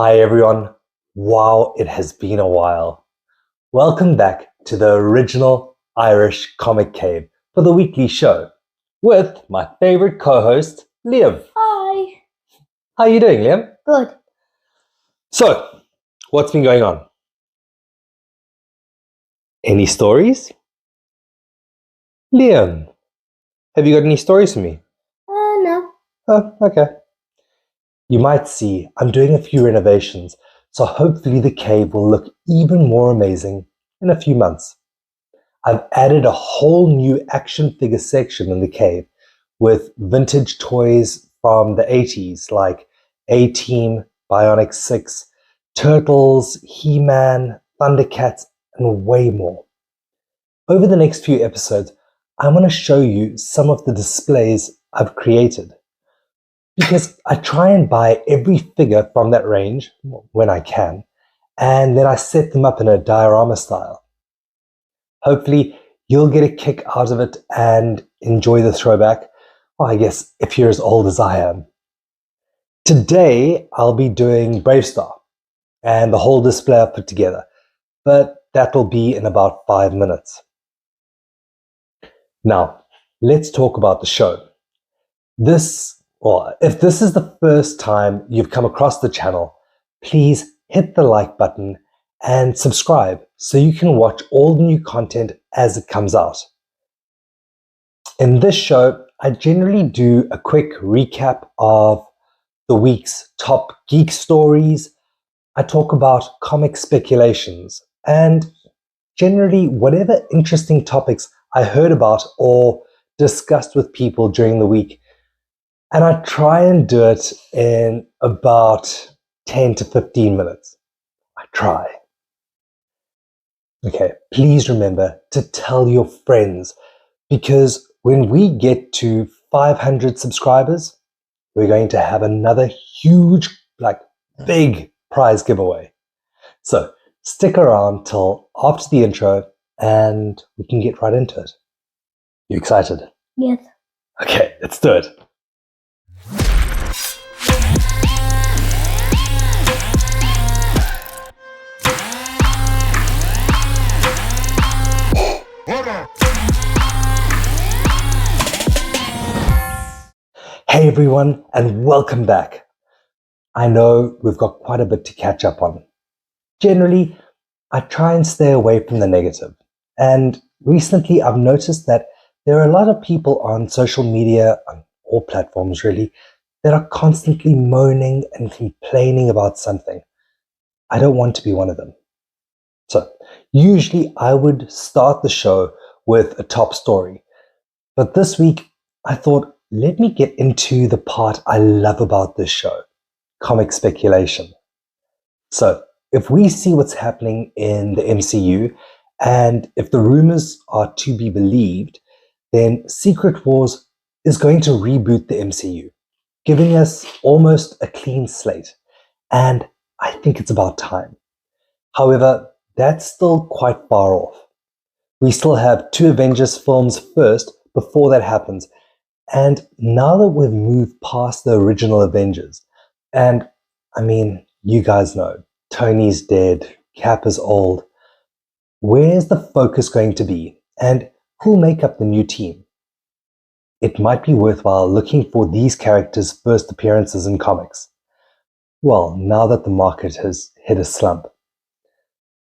Hi everyone. Wow, it has been a while. Welcome back to the original Irish Comic Cave for the weekly show with my favorite co-host, Liam. Hi. How are you doing, Liam? Good. So, what's been going on? Any stories? Liam, have you got any stories for me? No. Oh, okay. You might see I'm doing a few renovations, so hopefully the cave will look even more amazing in a few months. I've added a whole new action figure section in the cave with vintage toys from the 80s like A-Team, Bionic 6, Turtles, He-Man, Thundercats, and way more. Over the next few episodes, I want to show you some of the displays I've created. Because I try and buy every figure from that range when I can, and then I set them up in a diorama style. Hopefully, you'll get a kick out of it and enjoy the throwback. Well, I guess if you're as old as I am. Today, I'll be doing Bravestar and the whole display I've put together, but that will be in about 5 minutes. Now, let's talk about the show. If this is the first time you've come across the channel, please hit the like button and subscribe so you can watch all the new content as it comes out. In this show, I generally do a quick recap of the week's top geek stories. I talk about comic speculations and generally whatever interesting topics I heard about or discussed with people during the week. And I try and do it in about 10 to 15 minutes. I try. Okay, please remember to tell your friends because when we get to 500 subscribers, we're going to have another huge, big prize giveaway. So stick around till after the intro and we can get right into it. You excited? Yes. Okay, let's do it. Hey everyone, and welcome back. I know we've got quite a bit to catch up on. Generally, I try and stay away from the negative. And recently I've noticed that there are a lot of people on social media, on all platforms really, that are constantly moaning and complaining about something. I don't want to be one of them. So, usually I would start the show with a top story. But this week, I thought, let me get into the part I love about this show, comic speculation. So, if we see what's happening in the MCU, and if the rumors are to be believed, then Secret Wars is going to reboot the MCU, giving us almost a clean slate. And I think it's about time. However, that's still quite far off. We still have 2 Avengers films first before that happens. And now that we've moved past the original Avengers, and I mean, you guys know, Tony's dead, Cap is old, where's the focus going to be? And who'll make up the new team? It might be worthwhile looking for these characters' first appearances in comics. Well, now that the market has hit a slump.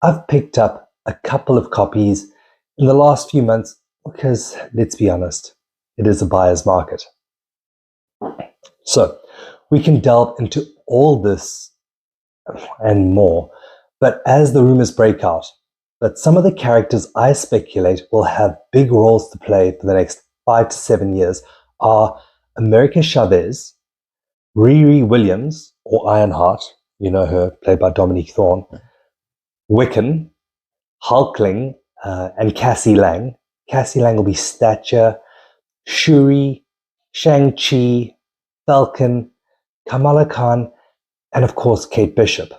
I've picked up a couple of copies in the last few months because, let's be honest, it is a buyer's market. So we can delve into all this and more, but as the rumors break out, that some of the characters I speculate will have big roles to play for the next 5 to 7 years are America Chavez, Riri Williams, or Ironheart, you know her, played by Dominique Thorne, Wiccan, Hulkling, and Cassie Lang. Cassie Lang will be Stature, Shuri, Shang-Chi, Falcon, Kamala Khan, and of course Kate Bishop.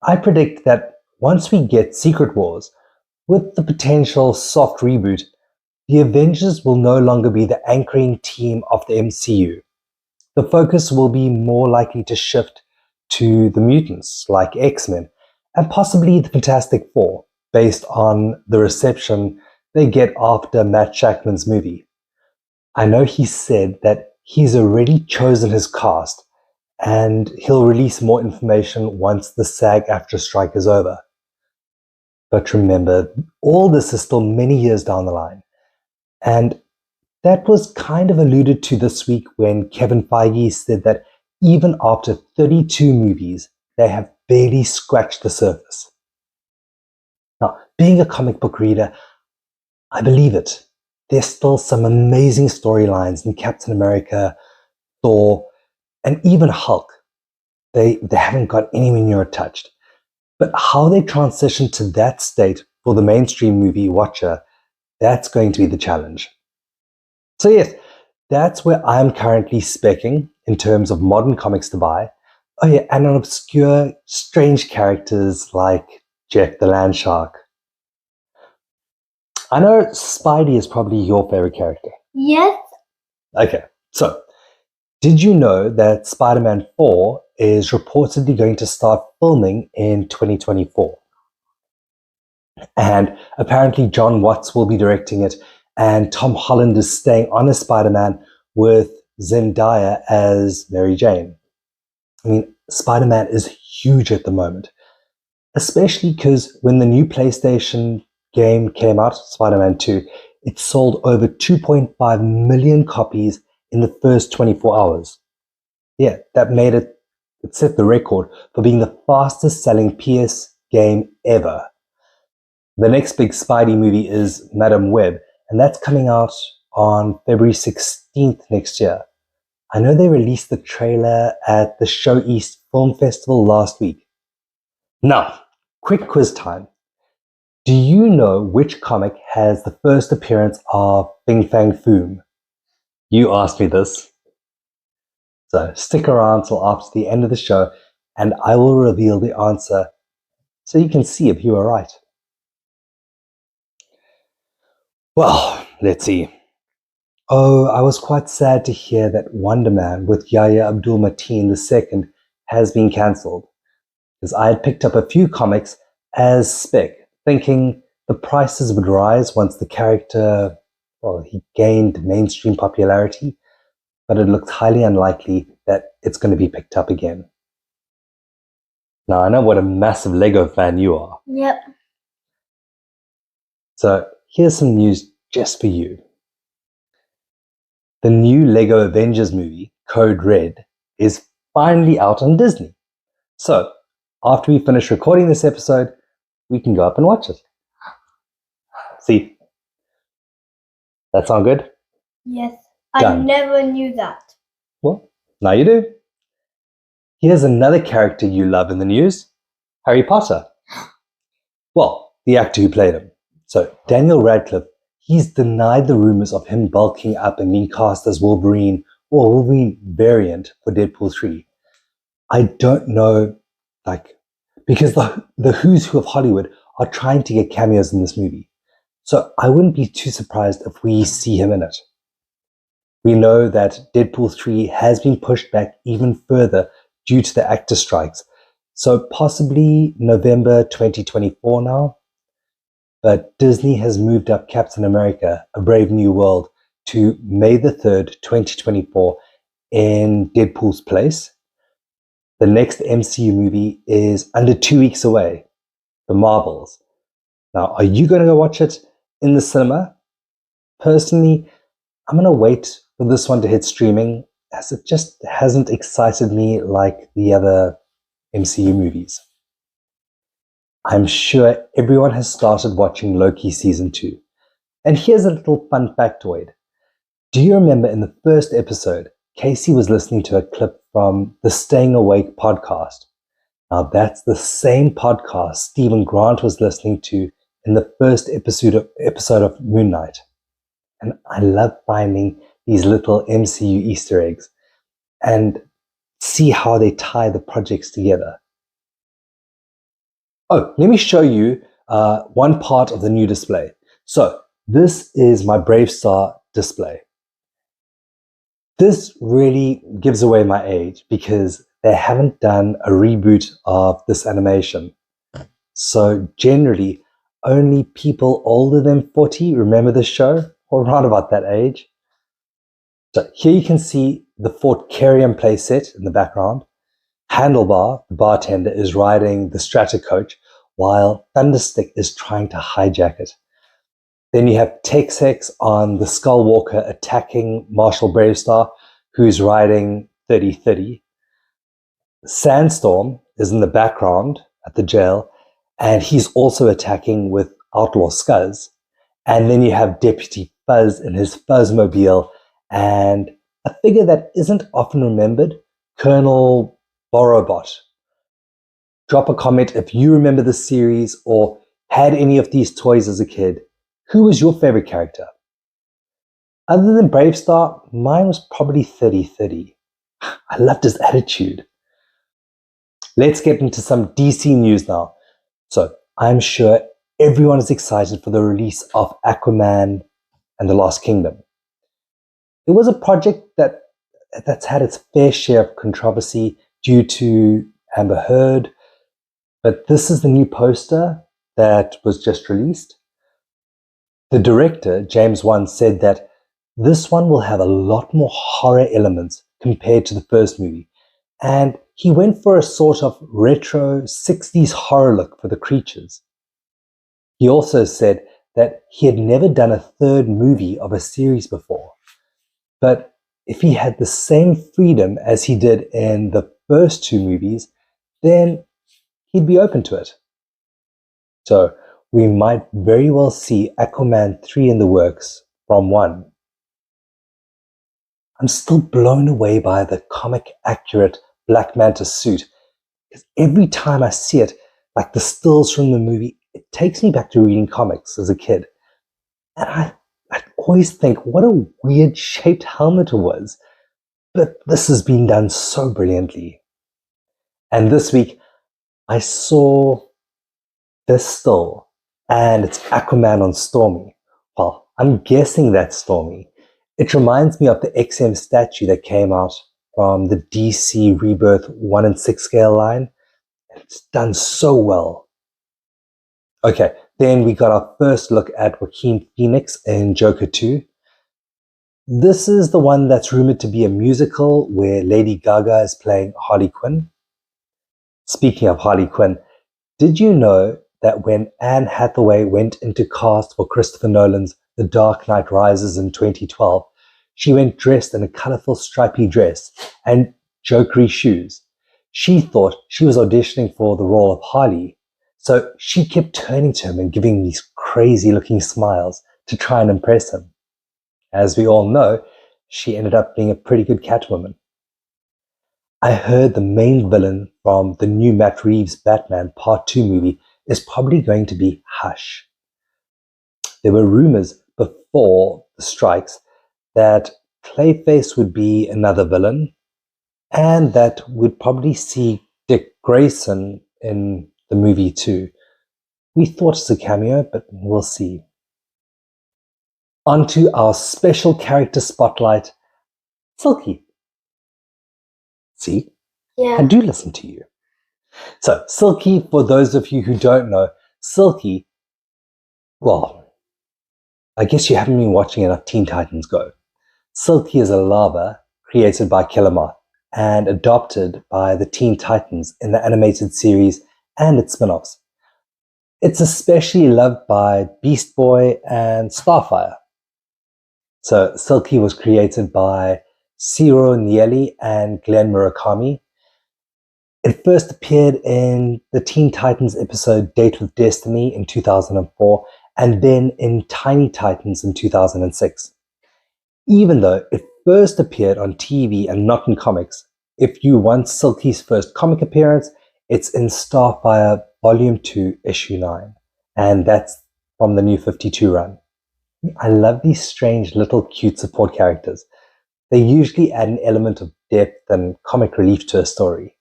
I predict that once we get Secret Wars, with the potential soft reboot, the Avengers will no longer be the anchoring team of the MCU. The focus will be more likely to shift to the mutants like X-Men and possibly the Fantastic Four based on the reception they get after Matt Shackman's movie. I know he said that he's already chosen his cast and he'll release more information once the SAG-AFTRA strike is over. But remember, all this is still many years down the line. And that was kind of alluded to this week when Kevin Feige said that even after 32 movies, they have barely scratched the surface. Now, being a comic book reader, I believe it. There's still some amazing storylines in Captain America, Thor, and even Hulk. They haven't got anywhere near touched. But how they transition to that state for the mainstream movie watcher, that's going to be the challenge. So yes, that's where I'm currently speccing in terms of modern comics to buy. Oh yeah, and on obscure, strange characters like Jack the Land Shark. I know Spidey is probably your favorite character. Yes. Okay, so did you know that Spider-Man 4 is reportedly going to start filming in 2024? And apparently John Watts will be directing it, and Tom Holland is staying on as Spider-Man with Zendaya as Mary Jane. I mean, Spider-Man is huge at the moment, especially because when the new PlayStation game came out, Spider-Man 2, it sold over 2.5 million copies in the first 24 hours. Yeah, that made it set the record for being the fastest selling PS game ever. The next big Spidey movie is Madam Web, and that's coming out on February 16th next year. I know they released the trailer at the Show East Film Festival last week. Now, quick quiz time. Do you know which comic has the first appearance of Bing Fang Foom? You asked me this. So stick around till after the end of the show and I will reveal the answer so you can see if you were right. Well, let's see. Oh, I was quite sad to hear that Wonder Man with Yahya Abdul-Mateen II has been cancelled, because I had picked up a few comics as spec, thinking the prices would rise once the character, he gained mainstream popularity, but it looks highly unlikely that it's going to be picked up again. Now, I know what a massive Lego fan you are. Yep. So here's some news just for you. The new Lego Avengers movie, Code Red, is finally out on Disney. So after we finish recording this episode, we can go up and watch it. See? That sound good? Yes. Done. I never knew that. Well, now you do. Here's another character you love in the news, Harry Potter. Well, the actor who played him. So Daniel Radcliffe, he's denied the rumors of him bulking up and being cast as Wolverine or Wolverine variant for Deadpool 3. I don't know, because the who's who of Hollywood are trying to get cameos in this movie. So I wouldn't be too surprised if we see him in it. We know that Deadpool 3 has been pushed back even further due to the actor strikes. So possibly November 2024 now. But Disney has moved up Captain America, A Brave New World to May the 3rd, 2024 in Deadpool's place. The next MCU movie is under 2 weeks away, The Marvels. Now, are you going to go watch it in the cinema? Personally, I'm going to wait for this one to hit streaming, as it just hasn't excited me like the other MCU movies. I'm sure everyone has started watching Loki Season 2. And here's a little fun factoid. Do you remember in the first episode, Casey was listening to a clip from the Staying Awake podcast? Now that's the same podcast Stephen Grant was listening to in the first episode of Moon Knight. And I love finding these little MCU Easter eggs and see how they tie the projects together. Oh, let me show you one part of the new display. So this is my Brave Star display. This really gives away my age because they haven't done a reboot of this animation. So generally, only people older than 40 remember the show, or around about that age. So here you can see the Fort Carrion playset in the background. Handlebar, the bartender, is riding the Strata coach, while Thunderstick is trying to hijack it. Then you have Tex-Hex on the Skullwalker attacking Marshal Bravestar, who's riding 3030. Sandstorm is in the background at the jail, and he's also attacking with Outlaw Scuzz. And then you have Deputy Fuzz in his Fuzzmobile, and a figure that isn't often remembered, Colonel Borrowbot. Drop a comment if you remember the series or had any of these toys as a kid. Who was your favorite character? Other than Bravestar, mine was probably 3030. I loved his attitude. Let's get into some DC news now. So I'm sure everyone is excited for the release of Aquaman and the Lost Kingdom. It was a project that's had its fair share of controversy due to Amber Heard, but this is the new poster that was just released. The director, James Wan, said that this one will have a lot more horror elements compared to the first movie, and he went for a sort of retro 60s horror look for the creatures. He also said that he had never done a third movie of a series before, but if he had the same freedom as he did in the first two movies, then he'd be open to it. So we might very well see Aquaman 3 in the works from 1. I'm still blown away by the comic-accurate Black Manta suit, because every time I see it, like the stills from the movie, it takes me back to reading comics as a kid. And I always think what a weird shaped helmet it was, but this has been done so brilliantly. And this week, I saw this still, and it's Aquaman on Stormy. Well, I'm guessing that's Stormy. It reminds me of the XM statue that came out from the DC Rebirth 1 and 6 scale line. It's done so well. Okay, then we got our first look at Joaquin Phoenix in Joker 2. This is the one that's rumored to be a musical where Lady Gaga is playing Harley Quinn. Speaking of Harley Quinn, did you know that when Anne Hathaway went into cast for Christopher Nolan's The Dark Knight Rises in 2012, she went dressed in a colorful stripy dress and jokery shoes? She thought she was auditioning for the role of Harley, so she kept turning to him and giving these crazy looking smiles to try and impress him. As we all know, she ended up being a pretty good Catwoman. I heard the main villain from the new Matt Reeves Batman Part 2 movie is probably going to be Hush. There were rumors before the strikes that Clayface would be another villain, and that we'd probably see Dick Grayson in the movie too. We thought it's a cameo, but we'll see. On to our special character spotlight, Silky. See? Yeah. I do listen to you. So, Silky, for those of you who don't know, Silky, well, I guess you haven't been watching enough Teen Titans Go. Silky is a larva created by Killer Moth and adopted by the Teen Titans in the animated series and its spin-offs. It's especially loved by Beast Boy and Starfire. So Silky was created by Ciro Nieli and Glenn Murakami. It first appeared in the Teen Titans episode Date with Destiny in 2004, and then in Tiny Titans in 2006. Even though it first appeared on TV and not in comics, if you want Silky's first comic appearance, it's in Starfire Volume 2, Issue 9, and that's from the New 52 run. I love these strange little cute support characters. They usually add an element of depth and comic relief to a story.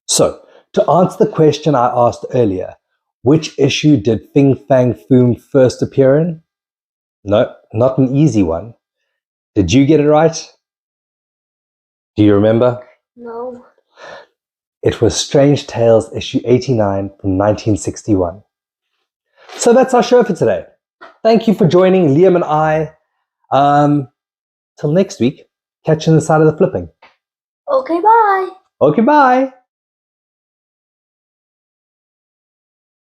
So, to answer the question I asked earlier, which issue did Fing Fang Foom first appear in? No, not an easy one. Did you get it right? Do you remember? No. It was Strange Tales issue 89 from 1961. So that's our show for today. Thank you for joining Liam and I. Till next week, catch you on the side of the flipping. Okay, bye. Okay, bye.